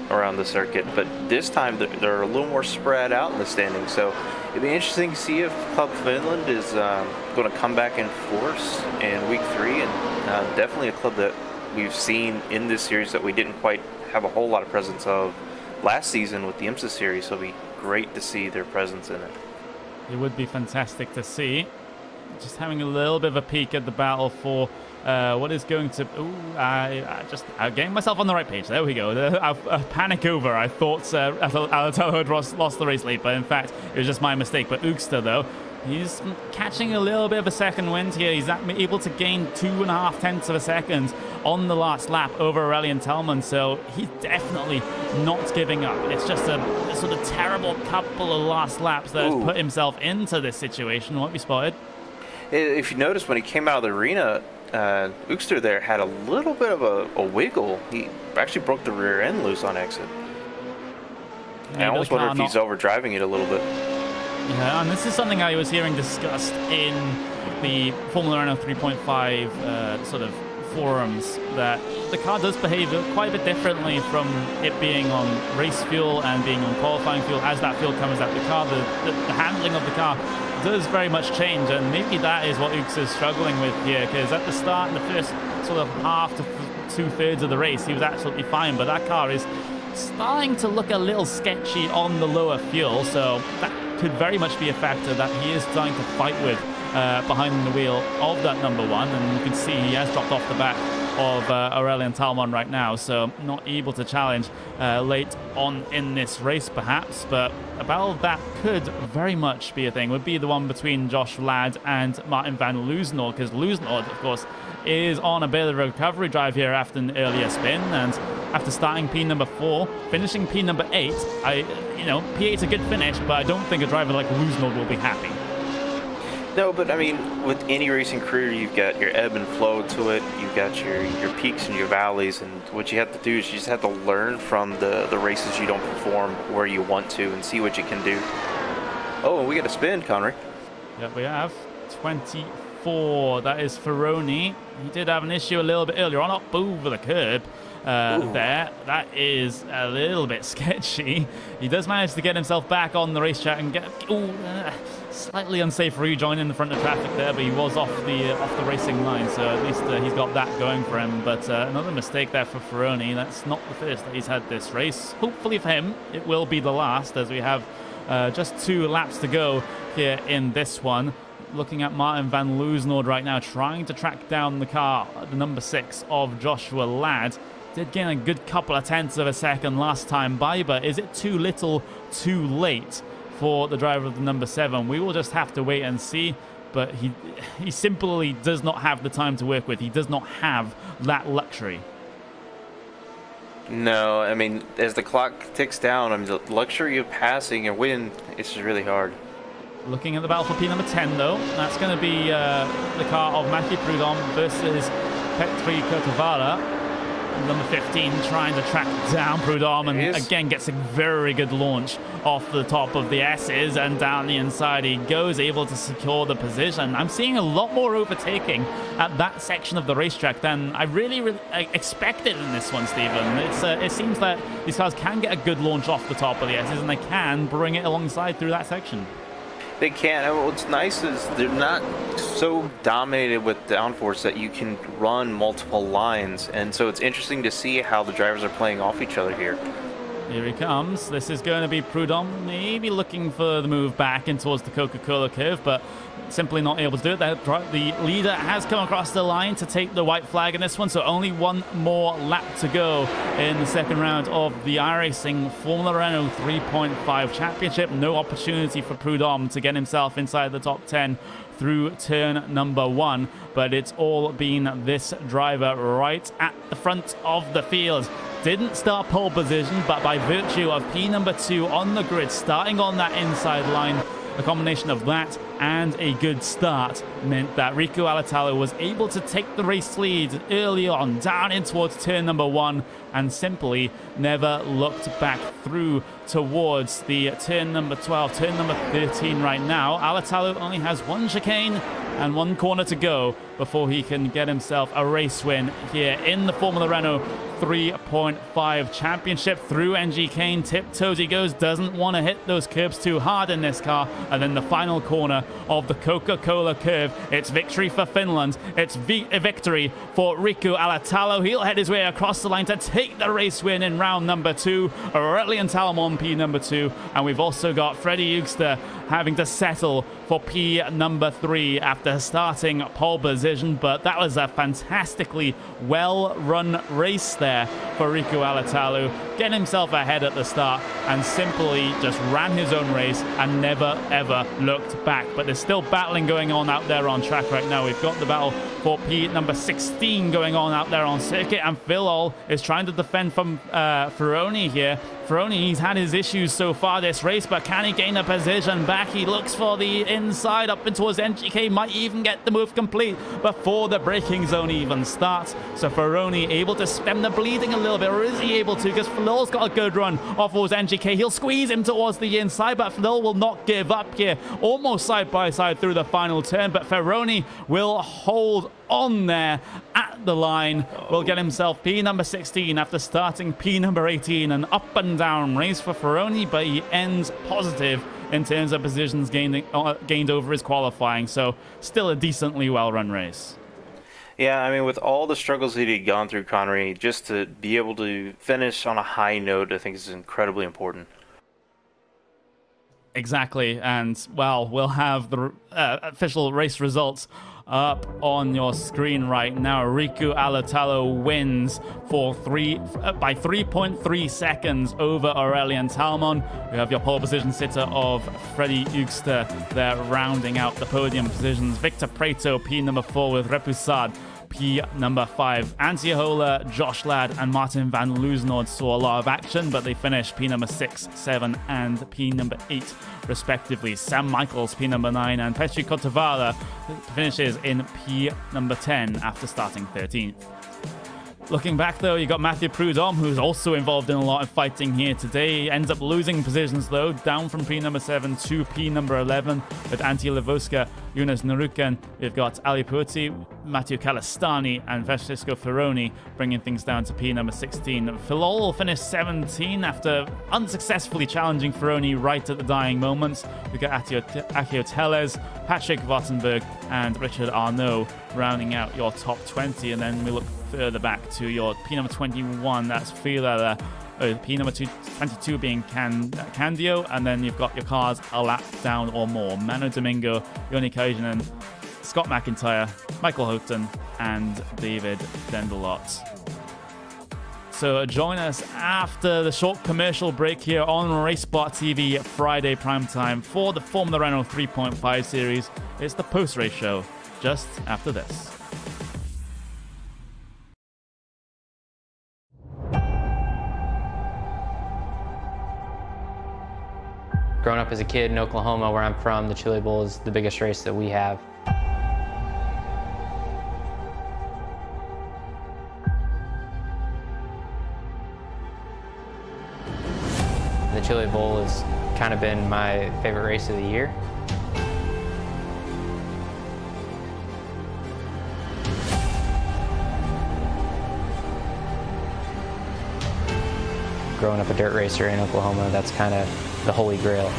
around the circuit, but this time they're a little more spread out in the standings. So it'd be interesting to see if Club Finland is going to come back in force in week 3, and definitely a club that we've seen in this series that we didn't quite have a whole lot of presence of last season with the IMSA series. So it'd be great to see their presence in it. It would be fantastic to see. Just having a little bit of a peek at the battle for what is going to... I'm getting myself on the right page. There we go. Panic over. I thought Alatello had lost the race late, but in fact, it was just my mistake. But Oogster, though, he's catching a little bit of a second wind here. He's able to gain 2.5 tenths of a second on the last lap over Aurelian Tellman, so he's definitely not giving up. It's just a sort of terrible couple of last laps that has put himself into this situation. What we spotted? If you notice, when he came out of the arena, Oogster there had a little bit of a wiggle. He actually broke the rear end loose on exit. I almost wonder if he's overdriving it a little bit. Yeah, and this is something I was hearing discussed in the Formula Renault 3.5 sort of forums, that the car does behave quite a bit differently from it being on race fuel and being on qualifying fuel. As that fuel comes out the car, the handling of the car does very much change, and maybe that is what Ooks is struggling with here, because at the start, in the first sort of half to 2/3 of the race, he was absolutely fine, but that car is starting to look a little sketchy on the lower fuel, so that could very much be a factor that he is starting to fight with behind the wheel of that number 1, and you can see he has dropped off the back of Aurelian Tellman right now, so not able to challenge late on in this race perhaps, but a battle that could very much be a thing would be the one between Josh Ladd and Martin van Loosenhoorn, because Loosenhoorn, of course, is on a bit of a recovery drive here after an earlier spin, and after starting P number 4, finishing P number 8, P8's a good finish, but I don't think a driver like Loosenhoorn will be happy. No, but I mean, with any racing career, you've got your ebb and flow to it. You've got your peaks and your valleys, and what you have to do is you just have to learn from the races you don't perform where you want to and see what you can do. Oh, and we get a spin, Connery. Yep, we have 24. That is Ferroni. He did have an issue a little bit earlier on, up over the curb. There, that is a little bit sketchy. He does manage to get himself back on the racetrack and get slightly unsafe rejoin in the front of traffic there, but he was off the racing line, so at least he's got that going for him. But another mistake there for Ferroni. That's not the first that he's had this race. Hopefully for him, it will be the last, as we have just 2 laps to go here in this one. Looking at Martin van Loosenhoorn right now, trying to track down the car, the number 6 of Joshua Ladd. Did gain a good couple of tenths of a second last time by, but is it too little, too late for the driver of the number 7? We will just have to wait and see, but he simply does not have the time to work with. He does not have that luxury. No, I mean, as the clock ticks down, I mean, the luxury of passing and winning, it's just really hard. Looking at the battle for P number 10, though, that's going to be the car of Matthew Prudhomme versus Petri Kurtavara. Number 15 trying to track down Prudhomme, and again gets a very good launch off the top of the S's, and down the inside he goes, able to secure the position. I'm seeing a lot more overtaking at that section of the racetrack than I really expected in this one, Stephen. It seems that these cars can get a good launch off the top of the S's, and they can bring it alongside through that section. They can. And what's nice is they're not so dominated with downforce that you can run multiple lines, and so it's interesting to see how the drivers are playing off each other here. Here he comes. This is going to be Prudhomme, maybe looking for the move back in towards the Coca-Cola curve, but simply not able to do it. The leader has come across the line to take the white flag in this one, so only 1 more lap to go in the second round of the iRacing Formula Renault 3.5 Championship. No opportunity for Prudhomme to get himself inside the top 10 through turn number 1, but it's all been this driver right at the front of the field. Didn't start pole position, but by virtue of P number 2 on the grid, starting on that inside line, a combination of that and a good start meant that Rico Alatalo was able to take the race lead early on down in towards turn number 1 and simply never looked back through towards the turn number 12, turn number 13 right now. Alatalo only has one chicane and one corner to go before he can get himself a race win here in the Formula Renault 3.5 Championship. Through NG Kane, tiptoes he goes, doesn't want to hit those curbs too hard in this car, and then the final corner of the Coca-Cola curve. It's victory for Finland. It's a victory for Rico Alatalo. He'll head his way across the line to take the race win in round number 2. Aurélien Talmont P number 2, and we've also got Freddie Eugster having to settle for P number 3 after starting pole position, but that was a fantastically well-run race there for Rico Alatalo, getting himself ahead at the start and simply just ran his own race and never ever looked back. But there's still battling going on out there on track right now. We've got the battle for P number 16 going on out there on circuit, and Phil All is trying to defend from Ferroni here. Ferroni, he's had his issues so far this race, but can he gain a position back? He looks for the inside up in towards NGK, might even get the move complete before the braking zone even starts. So Ferroni able to stem the bleeding a little bit, or is he able to? Because Flil's got a good run off towards NGK. He'll squeeze him towards the inside, but Flil will not give up here. Almost side by side through the final turn, but Ferroni will hold on there at the line. Will get himself P number 16 after starting P number 18. An up and down race for Ferroni, but he ends positive in terms of positions gained over his qualifying. So still a decently well-run race. Yeah, I mean, with all the struggles that he'd gone through, Connery, just to be able to finish on a high note, I think is incredibly important. Exactly, and well, we'll have the official race results up on your screen right now. Rico Alatalo wins by 3.3 seconds over Aurélien Talmont. We have your pole position sitter of Freddie Eugster there rounding out the podium positions. Victor Preto, P number 4 with Repoussade, P number 5. Antiola, Josh Ladd, and Martin van Loosenord saw a lot of action, but they finished P number 6, 7, and P number 8, respectively. Sam Michaels, P number 9, and Petri Kotavala finishes in P number 10 after starting 13th. Looking back, though, you got Mathieu Prudhomme, who's also involved in a lot of fighting here today. He ends up losing positions, though, down from P number 7 to P number 11 with Antti Levoska, Jonas Naruken. We've got Ali Putti, Matteo Calistani, and Francesco Ferroni bringing things down to P number 16. Filol will finish 17 after unsuccessfully challenging Ferroni right at the dying moments. We've got Akio Teles, Patrick Wattenberg, and Richard Arnaud rounding out your top 20. And then we look further back to your P number 21, that's Fila, P number 22 being Candio, and then you've got your cars a lap down or more. Manu Domingo, Joni Kajanen, Scott McIntyre, Michael Houghton, and David Dendelot. So join us after the short commercial break here on RaceSpotTV Friday primetime for the Formula Renault 3.5 series. It's the post-race show just after this. Growing up as a kid in Oklahoma, where I'm from, the Chili Bowl is the biggest race that we have. The Chili Bowl has kind of been my favorite race of the year. Growing up a dirt racer in Oklahoma, that's kind of the holy grail.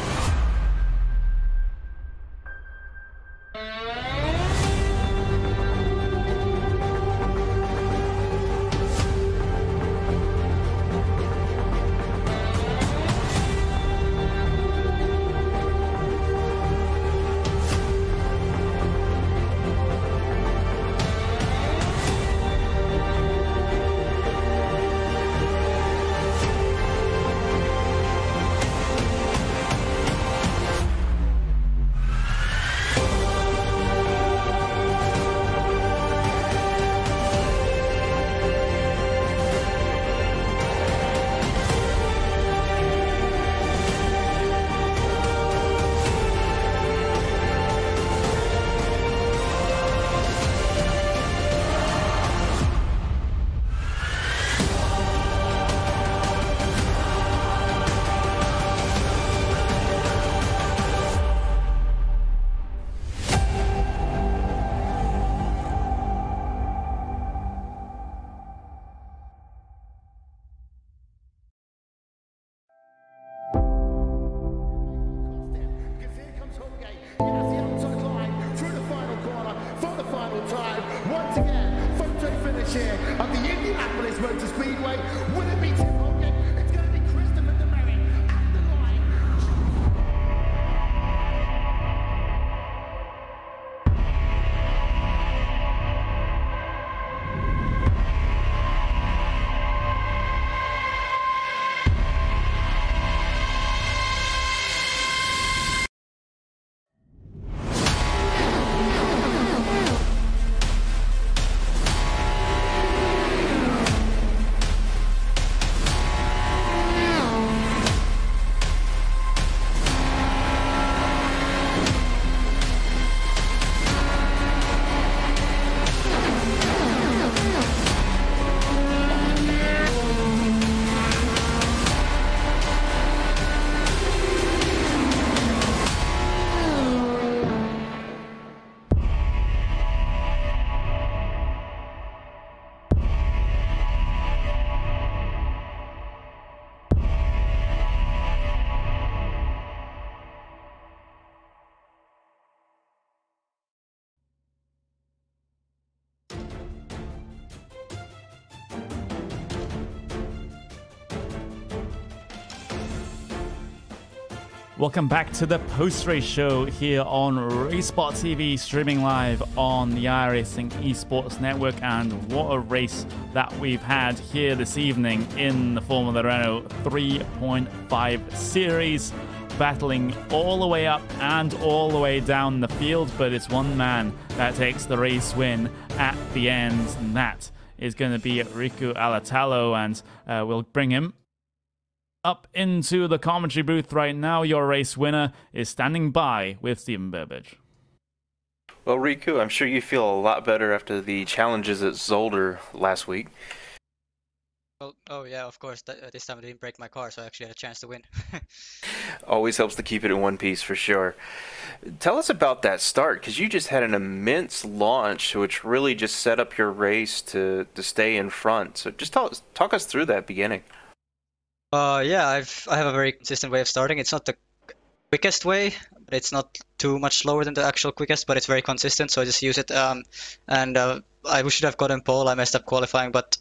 chair of the Indianapolis Motor Speedway. Will it be Tim Hogan? It's going to be Christopher DeMerit at the line. Welcome back to the post-race show here on RaceSpotTV, streaming live on the iRacing Esports Network. And what a race that we've had here this evening in the Formula Renault 3.5 Series, battling all the way up and all the way down the field. But it's one man that takes the race win at the end, and that is going to be Riku Alatalo, and we'll bring him up into the commentary booth right now. Your race winner is standing by with Stephen Burbage. Well, Riku, I'm sure you feel a lot better after the challenges at Zolder last week. Oh yeah, of course. This time I didn't break my car, so I actually had a chance to win. Always helps to keep it in one piece for sure. Tell us about that start, because you just had an immense launch, which really just set up your race to stay in front. So just talk us through that beginning. Yeah, I have a very consistent way of starting. It's not the quickest way, but it's not too much slower than the actual quickest, but it's very consistent, so I just use it. I should have gotten pole. I messed up qualifying, but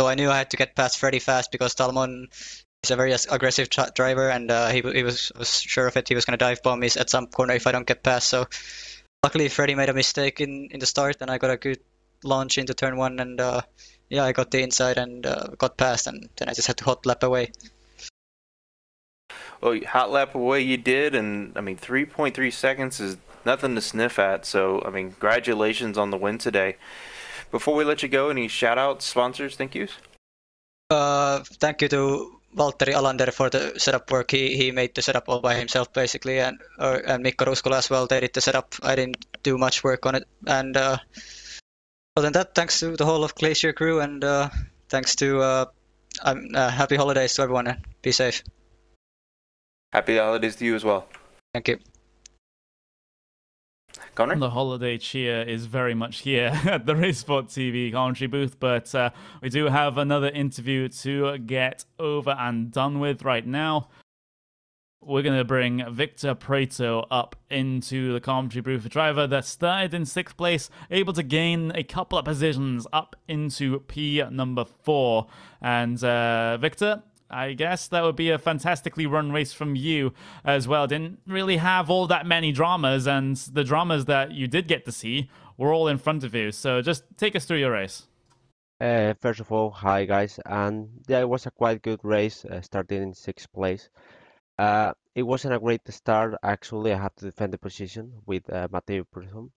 so I knew I had to get past Freddy fast because Talmon is a very aggressive driver, and he was sure of it. He was going to dive bomb me at some corner if I don't get past. So luckily, Freddy made a mistake in the start, and I got a good launch into turn one, and yeah, I got the inside and got past, and then I just had to hot lap away. Well, hot lap away you did, and I mean 3.3 seconds is nothing to sniff at. So I mean, congratulations on the win today. Before we let you go, any shout outs, sponsors, thank yous? Thank you to Valtteri Alander for the setup work. He made the setup all by himself basically, and Mikko Ruskola as well. They did the setup. I didn't do much work on it, and other than that, thanks to the whole of Glacier crew, and thanks to happy holidays to everyone, and be safe. Happy holidays to you as well. Thank you. Connor? The holiday cheer is very much here at the RaceSpotTV commentary booth, but we do have another interview to get over and done with right now. We're going to bring Victor Prato up into the commentary booth, a driver that started in 6th place, able to gain a couple of positions up into P number 4. And Victor, I guess that would be a fantastically run race from you as well. Didn't really have all that many dramas, and the dramas that you did get to see were all in front of you. So just take us through your race. First of all, hi guys, and yeah, it was a quite good race, starting in 6th place. It wasn't a great start, actually. I had to defend the position with Mateo Prism,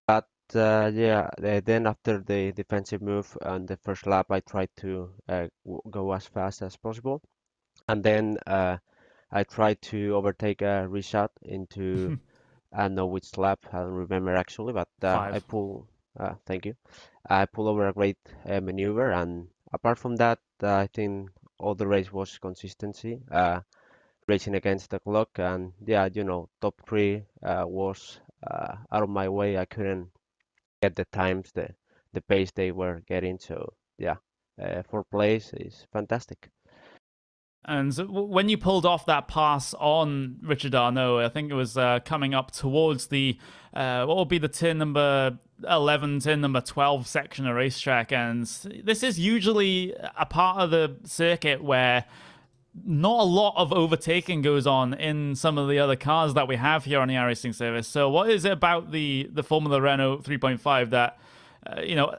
but then after the defensive move on the first lap, I tried to go as fast as possible, and then I tried to overtake a reshot into I don't know which lap, I don't remember actually, but I pull. Thank you. I pull over a great maneuver, and apart from that, I think all the race was consistency. Racing against the clock, and yeah, top 3 was out of my way. I couldn't get the times, the pace they were getting, so yeah, 4th place is fantastic. And when you pulled off that pass on Richard Arnault, I think it was coming up towards the, what will be the turn number 11, turn number 12 section of racetrack. And this is usually a part of the circuit where not a lot of overtaking goes on in some of the other cars that we have here on the iRacing service. So what is it about the Formula Renault 3.5 that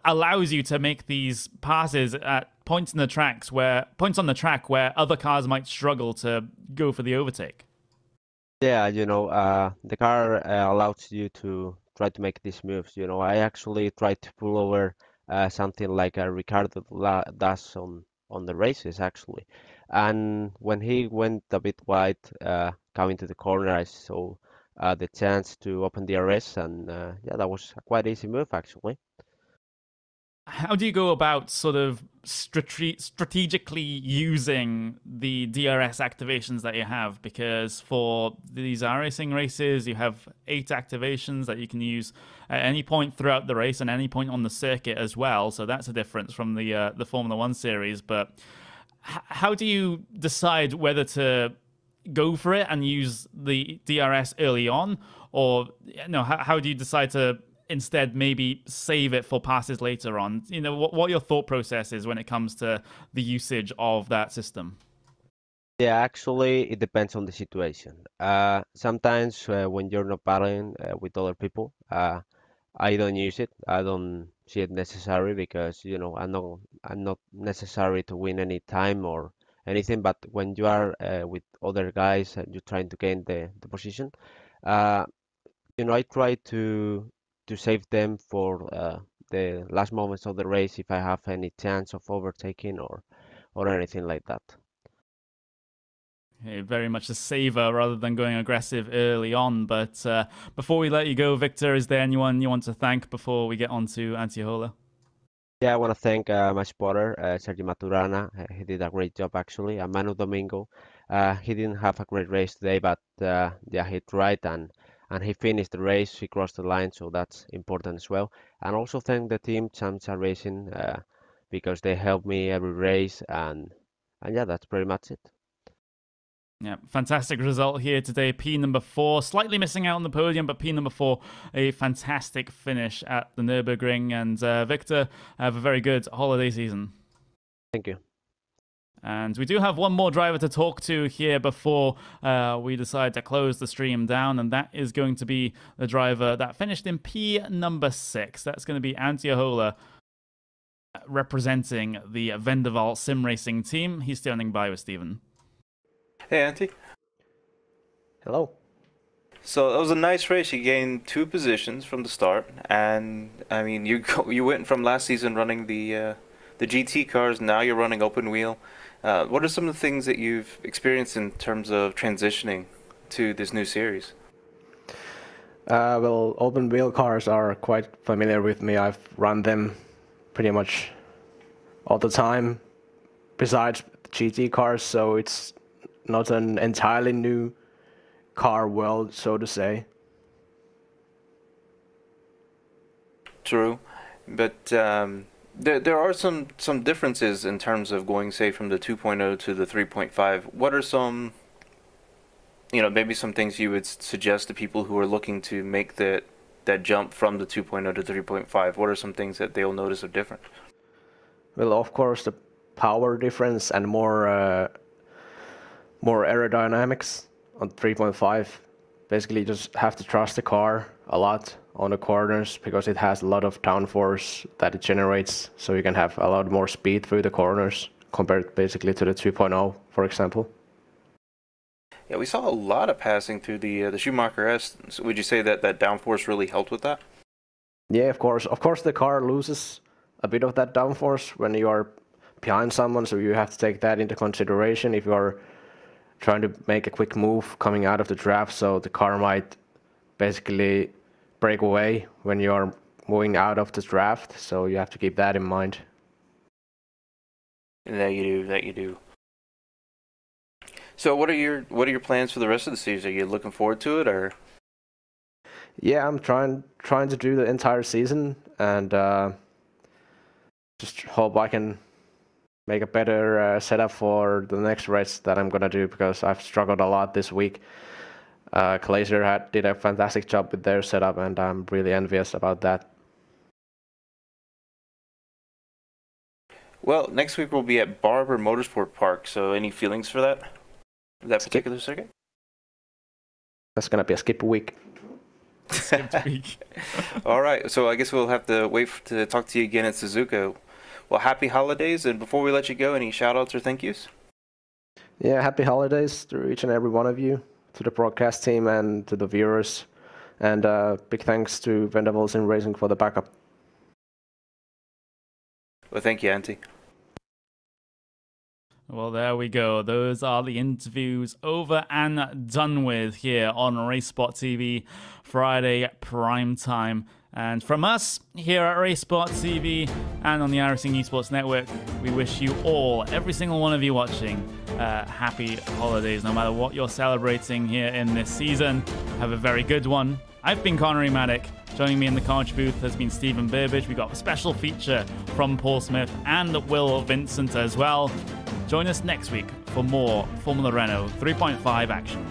allows you to make these passes at points on the track where other cars might struggle to go for the overtake? Yeah, the car allows you to try to make these moves. I actually tried to pull over something like Ricardo does on the races actually, and when he went a bit wide coming to the corner, I saw the chance to open the RS, and yeah, that was a quite easy move actually. How do you go about sort of strategically using the DRS activations that you have? Because for these iRacing races, you have 8 activations that you can use at any point throughout the race and any point on the circuit as well. So that's a difference from the Formula 1 series. But how do you decide whether to go for it and use the DRS early on? Or how do you decide to instead maybe save it for passes later on? What your thought process is when it comes to the usage of that system? Yeah, actually, it depends on the situation. Sometimes when you're not battling with other people, I don't use it. I don't see it necessary because I'm not necessary to win any time or anything. But when you are with other guys and you're trying to gain the position, I try to save them for the last moments of the race if I have any chance of overtaking or anything like that. Okay, very much a saver rather than going aggressive early on. But before we let you go, Victor, is there anyone you want to thank before we get on to Antiola? Yeah, I want to thank my spotter, Sergio Maturana. He did a great job actually. And Manu Domingo. He didn't have a great race today, but yeah, he tried and he finished the race. He crossed the line, so that's important as well. And also thank the team Chamcha Racing because they helped me every race, and yeah, that's pretty much it. Yeah, fantastic result here today. P number 4, slightly missing out on the podium, but P number 4, a fantastic finish at the Nurburgring. And Victor, have a very good holiday season. Thank you. And we do have one more driver to talk to here before we decide to close the stream down, and that is going to be the driver that finished in P number 6. That's going to be Antiola, representing the Vendaval Sim Racing team. He's standing by with Steven. Hey, Antti. Hello. So it was a nice race. You gained 2 positions from the start, and I mean, you went from last season running the GT cars. Now you're running open wheel. What are some of the things that you've experienced in terms of transitioning to this new series? Well, open wheel cars are quite familiar with me. I've run them pretty much all the time, besides GT cars, so it's not an entirely new car world, so to say. True, but there are some differences in terms of going, say, from the 2.0 to the 3.5. What are some, maybe some things you would suggest to people who are looking to make that jump from the 2.0 to 3.5? What are some things that they'll notice are different? Well, of course, the power difference and more aerodynamics on 3.5. Basically, you just have to trust the car a lot on the corners because it has a lot of downforce that it generates, so you can have a lot more speed through the corners compared basically to the 2.0, for example. Yeah, we saw a lot of passing through the Schumacher S. So would you say that downforce really helped with that? Yeah, of course. Of course, the car loses a bit of that downforce when you are behind someone, so you have to take that into consideration if you are trying to make a quick move coming out of the draft, so the car might basically break away when you are moving out of the draft, so you have to keep that in mind. That you do. So what are your plans for the rest of the season? Are you looking forward to it, or? Yeah, I'm trying to do the entire season and just hope I can make a better setup for the next race that I'm gonna do, because I've struggled a lot this week. Glacier did a fantastic job with their setup, and I'm really envious about that. Well, next week we'll be at Barber Motorsport Park, so any feelings for that particular circuit? That's gonna be a skip week. Skipped week. All right, so I guess we'll have to wait to talk to you again at Suzuka. Well, happy holidays, and before we let you go, any shout-outs or thank yous? Yeah, happy holidays to each and every one of you, to the broadcast team and to the viewers, and big thanks to Vendables in Racing for the backup. Well, thank you, Antti. Well, there we go. Those are the interviews over and done with here on RaceSpotTV Friday prime time. And from us here at RaceSpotTV and on the iRacing Esports Network, we wish you all, every single one of you watching, happy holidays, no matter what you're celebrating here in this season. Have a very good one. I've been Connery Maddock. Joining me in the commentary booth has been Stephen Burbage. We've got a special feature from Paul Smith and Will Vincent as well. Join us next week for more Formula Renault 3.5 action.